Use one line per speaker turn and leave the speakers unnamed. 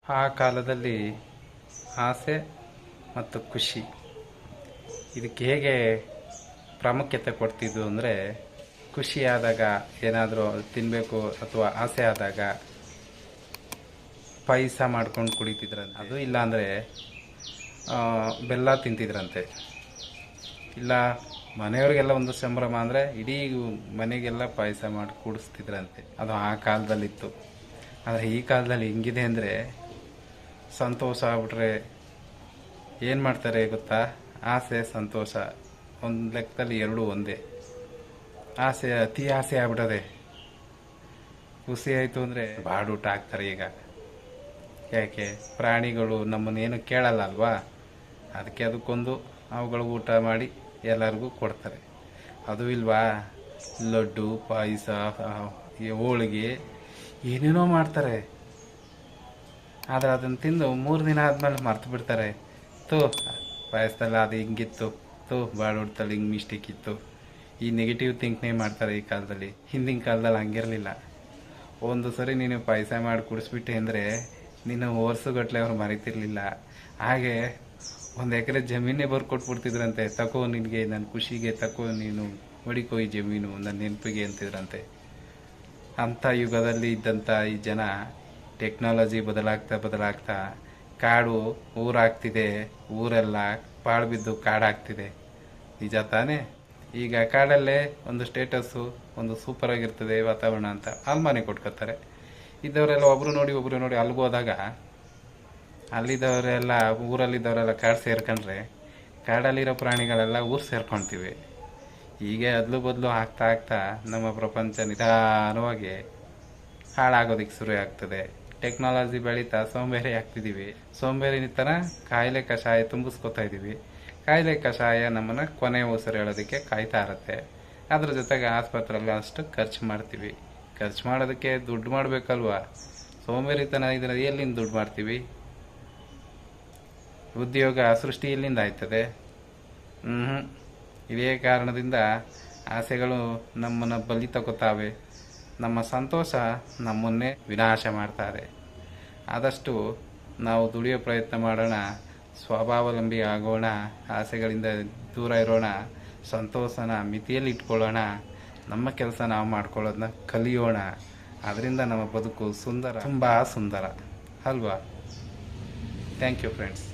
ಆ ಕಾಲದಲ್ಲಿ ಆಸೆ ಮತ್ತು ಖುಷಿ ಇದಕ್ಕೆ ಹೇಗೆ ಪ್ರಾಮುಖ್ಯತೆ ಕೊಡ್ತಿದ್ದು ಅಂದರೆ, ಖುಷಿಯಾದಾಗ ಏನಾದರೂ ತಿನ್ನಬೇಕು ಅಥವಾ ಆಸೆ ಆದಾಗ ಪಾಯಸ ಮಾಡ್ಕೊಂಡು ಕುಡಿತಿದ್ರಂತೆ. ಅದು ಇಲ್ಲ ಅಂದರೆ ಬೆಲ್ಲ ತಿಂತಿದ್ರಂತೆ. ಇಲ್ಲ ಮನೆಯವ್ರಿಗೆಲ್ಲ ಒಂದು ಸಂಭ್ರಮ ಅಂದರೆ ಇಡೀ ಮನೆಗೆಲ್ಲ ಪಾಯಸ ಮಾಡಿ ಕೂಡಿಸ್ತಿದ್ರಂತೆ. ಅದು ಆ ಕಾಲದಲ್ಲಿತ್ತು. ಆದರೆ ಈ ಕಾಲದಲ್ಲಿ ಹೆಂಗಿದೆ ಅಂದರೆ, ಸಂತೋಷ ಆಗ್ಬಿಟ್ರೆ ಏನು ಮಾಡ್ತಾರೆ ಗೊತ್ತಾ? ಆಸೆ ಸಂತೋಷ ಒಂದು ಲೆಕ್ಕದಲ್ಲಿ ಎರಡೂ ಒಂದೇ. ಆಸೆ ಅತಿ ಆಸೆ ಆಗ್ಬಿಟ್ಟದೆ. ಖುಷಿ ಆಯಿತು ಅಂದರೆ ಬಾಡೂಟ ಹಾಕ್ತಾರೆ ಈಗ. ಯಾಕೆ? ಪ್ರಾಣಿಗಳು ನಮ್ಮನ್ನೇನು ಕೇಳಲ್ಲ ಅಲ್ವಾ, ಅದಕ್ಕೆ ಅದಕ್ಕೊಂದು ಅವುಗಳಿಗೆ ಊಟ ಮಾಡಿ ಎಲ್ಲರಿಗೂ ಕೊಡ್ತಾರೆ. ಅದು ಇಲ್ವಾ, ಲಡ್ಡು ಪಾಯಸ ಹೋಳಿಗೆ ಏನೇನೋ ಮಾಡ್ತಾರೆ. ಆದರೆ ಅದನ್ನು ತಿಂದು 3 ದಿನ ಆದಮೇಲೆ ಮರ್ತು ಬಿಡ್ತಾರೆ. ಪಾಯಸದಲ್ಲಿ ಅದು ಹಿಂಗಿತ್ತು, ಬಾಡೂಟದಲ್ಲಿ ಹಿಂಗೆ ಮಿಸ್ಟೇಕ್ ಇತ್ತು. ಈ ನೆಗೆಟಿವ್ ಥಿಂಕ್ನೇ ಮಾಡ್ತಾರೆ ಈ ಕಾಲದಲ್ಲಿ. ಹಿಂದಿನ ಕಾಲದಲ್ಲಿ ಹಂಗಿರಲಿಲ್ಲ. ಒಂದು ಸರಿ ನೀನು ಪಾಯಸ ಮಾಡಿ ಕುಡಿಸ್ಬಿಟ್ಟೆ ಅಂದರೆ ನೀನು ವರ್ಷಗಟ್ಟಲೆ ಅವ್ರು ಮರಿತಿರ್ಲಿಲ್ಲ. ಹಾಗೆ 1 ಎಕರೆ ಜಮೀನೇ ಬರ್ಕೊಟ್ಬಿಡ್ತಿದ್ರಂತೆ. ತಗೋ ನಿನಗೆ, ನನ್ನ ಖುಷಿಗೆ ತಗೋ, ನೀನು ಹೊಡಿಕೋ ಈ ಜಮೀನು ನನ್ನ ನೆನಪಿಗೆ ಅಂತಿದ್ರಂತೆ. ಅಂಥ ಯುಗದಲ್ಲಿ ಇದ್ದಂಥ ಈ ಜನ ಟೆಕ್ನಾಲಜಿ ಬದಲಾಗ್ತಾ ಕಾಡು ಊರಾಗ್ತಿದೆ, ಊರೆಲ್ಲ ಪಾಳು ಬಿದ್ದು ಕಾಡಾಗ್ತಿದೆ. ನಿಜ ತಾನೇ? ಈಗ ಕಾಡಲ್ಲೇ ಒಂದು ಸ್ಟೇಟಸ್ಸು, ಒಂದು ಸೂಪರಾಗಿರ್ತದೆ ವಾತಾವರಣ ಅಂತ ಅಲ್ಮಾನೆ ಕೊಟ್ಕೋತಾರೆ. ಇದ್ದವರೆಲ್ಲ ಒಬ್ರು ನೋಡಿ ಅಲ್ಲಿಗೆ ಹೋದಾಗ ಅಲ್ಲಿದ್ದವರೆಲ್ಲ, ಊರಲ್ಲಿದ್ದವರೆಲ್ಲ ಕಾಡು ಸೇರ್ಕೊಂಡ್ರೆ ಕಾಡಲ್ಲಿರೋ ಪ್ರಾಣಿಗಳೆಲ್ಲ ಊರು ಸೇರ್ಕೊಳ್ತೀವಿ. ಹೀಗೆ ಅದಲು ಬದಲು ಆಗ್ತಾ ನಮ್ಮ ಪ್ರಪಂಚ ನಿಧಾನವಾಗಿ ಹಾಳಾಗೋದಕ್ಕೆ ಶುರು ಆಗ್ತದೆ. ಟೆಕ್ನಾಲಜಿ ಬೆಳೀತಾ ಸೋಂಬೇರಿ ಆಗ್ತಿದ್ದೀವಿ. ಸೋಂಬೇರಿತನ ಕಾಯಿಲೆ ಕಷಾಯ ತುಂಬಿಸ್ಕೊತಾ ಇದ್ದೀವಿ. ಕಾಯಿಲೆ ಕಷಾಯ ನಮ್ಮನ್ನು ಕೊನೆ ಉಸಿರು ಹೇಳೋದಕ್ಕೆ ಕಾಯ್ತಾ ಇರುತ್ತೆ. ಅದ್ರ ಜೊತೆಗೆ ಆಸ್ಪತ್ರೆಯಲ್ಲಿ ಅಷ್ಟು ಖರ್ಚು ಮಾಡ್ತೀವಿ. ಖರ್ಚು ಮಾಡೋದಕ್ಕೆ ದುಡ್ಡು ಮಾಡಬೇಕಲ್ವಾ? ಸೋಂಬೇರಿತನ ಇದ್ರೆ ಎಲ್ಲಿಂದ ದುಡ್ಡು ಮಾಡ್ತೀವಿ? ಉದ್ಯೋಗ ಸೃಷ್ಟಿ ಎಲ್ಲಿಂದ ಆಯ್ತದೆ? ಇದೇ ಕಾರಣದಿಂದ ಆಸೆಗಳು ನಮ್ಮನ್ನು ಬಲಿ ತಗೋತಾವೆ. ನಮ್ಮ ಸಂತೋಷ ನಮ್ಮನ್ನೇ ವಿನಾಶ ಮಾಡ್ತಾರೆ. ಆದಷ್ಟು ನಾವು ದುಡಿಯೋ ಪ್ರಯತ್ನ ಮಾಡೋಣ, ಸ್ವಾವಲಂಬಿ ಆಗೋಣ, ಆಸೆಗಳಿಂದ ದೂರ ಇರೋಣ, ಸಂತೋಷನ ಮಿತಿಯಲ್ಲಿ ಇಟ್ಕೊಳ್ಳೋಣ, ನಮ್ಮ ಕೆಲಸ ನಾವು ಮಾಡ್ಕೊಳ್ಳೋದನ್ನ ಕಲಿಯೋಣ. ಅದರಿಂದ ನಮ್ಮ ಬದುಕು ತುಂಬ ಸುಂದರ ಅಲ್ವಾ? Thank you friends.